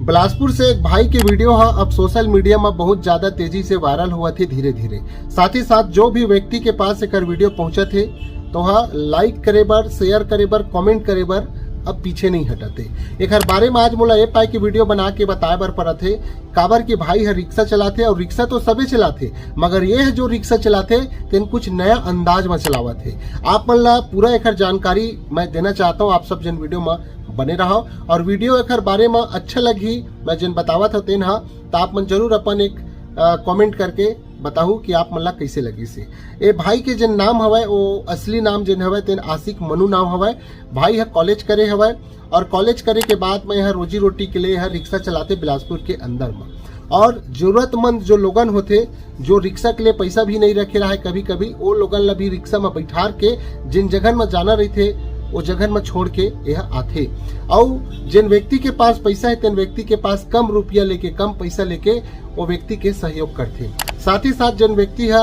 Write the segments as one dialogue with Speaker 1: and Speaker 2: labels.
Speaker 1: बिलासपुर से एक भाई की वीडियो है अब सोशल मीडिया में बहुत ज्यादा तेजी से वायरल हुआ थी धीरे धीरे। साथ ही साथ जो भी व्यक्ति के पास एक ववीडियो पहुंचे थे तो हाँ लाइक करे बर, शेयर करे बर, कमेंट करे बर अब पीछे नहीं हटते। एक हर बारे में आज मोला ये पाई की वीडियो बना के बताए बर पड़ा थे काबर के भाई हर रिक्शा चलाते और रिक्शा तो सभी चलाते, मगर ये है जो रिक्शा चलाते तेन कुछ नया अंदाज में चलावा थे। आप मन ला पूरा एक जानकारी मैं देना चाहता हूँ, आप सब जन वीडियो में बने रहो और वीडियो एक बारे में अच्छा लगी मैं जिन बतावा था तेन हा तो आप मन जरूर अपन एक कमेंट करके बताऊ कि आप मन ला कैसे लगी से। ए भाई के जिन नाम हवय वो असली नाम जिन हवय तेन आशिक मनु नाम हवय। भाई है कॉलेज करे हवय और कॉलेज करे के बाद मैं यहाँ रोजी रोटी के लिए रिक्शा चलाते बिलासपुर के अंदर में। और जरूरतमंद जो लोगन होते जो रिक्शा के लिए पैसा भी नहीं रखे रहा है, कभी कभी वो लोगन ला भी रिक्शा में बैठार के जिन जगह में जाना रही थे वो जगह में छोड़ के यह आते। और जिन व्यक्ति के पास पैसा है तेन व्यक्ति के पास कम रुपया लेके, कम पैसा लेके वो व्यक्ति के सहयोग करते। साथ ही साथ जिन व्यक्ति है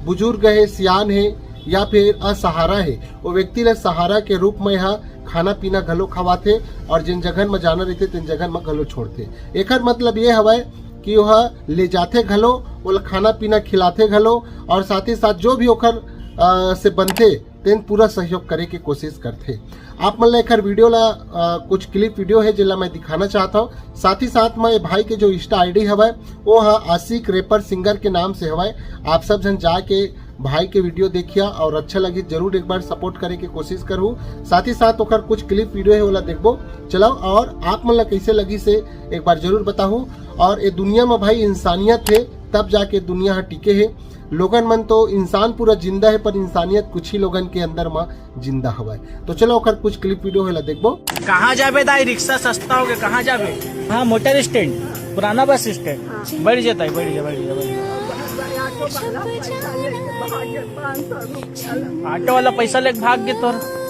Speaker 1: बुजुर्ग है, सियान है या फिर असहारा है वो व्यक्ति ला सहारा के रूप में यहाँ खाना पीना घलो खवाते और जिन जगह में जाना रहते तेन जगह में घलो छोड़ते। एक मतलब ये हवा कि वह ले जाते घलो, वो खाना पीना खिलाते घलो और साथ ही साथ जो भी ओखर से बनते तेन पूरा सहयोग करे की कोशिश करते। आप मन ला एक वीडियो ला कुछ क्लिप वीडियो है जिला मैं दिखाना चाहता हूँ। साथ ही साथ में भाई के जो इंस्टा आईडी हवाय वो है आशिक रैपर सिंगर के नाम से हवाय। आप सब जन जाके भाई के वीडियो देखिया और अच्छा लगी जरूर एक बार सपोर्ट करे की कोशिश करूँ। साथ ही साथ ओकर कुछ क्लिप वीडियो है वो देखबो चलाओ और आप मन ला कैसे लगी से एक बार जरूर बताऊँ। और ये दुनिया में भाई इंसानियत है तब जाके दुनिया टिके है। लोगन मन तो इंसान पूरा जिंदा है पर इंसानियत कुछ ही लोगन के अंदर में जिंदा हवा है। तो चलो ओकर कुछ क्लिप वीडियो है देखबो।
Speaker 2: कहाँ जाबे दाई रिक्शा सस्ता हो गया, कहाँ जाबे? हाँ मोटर स्टैंड, पुराना बस स्टैंड बढ़ जाता है, बढ़ जा ऑटो वाला पैसा लेके भाग गया तोर।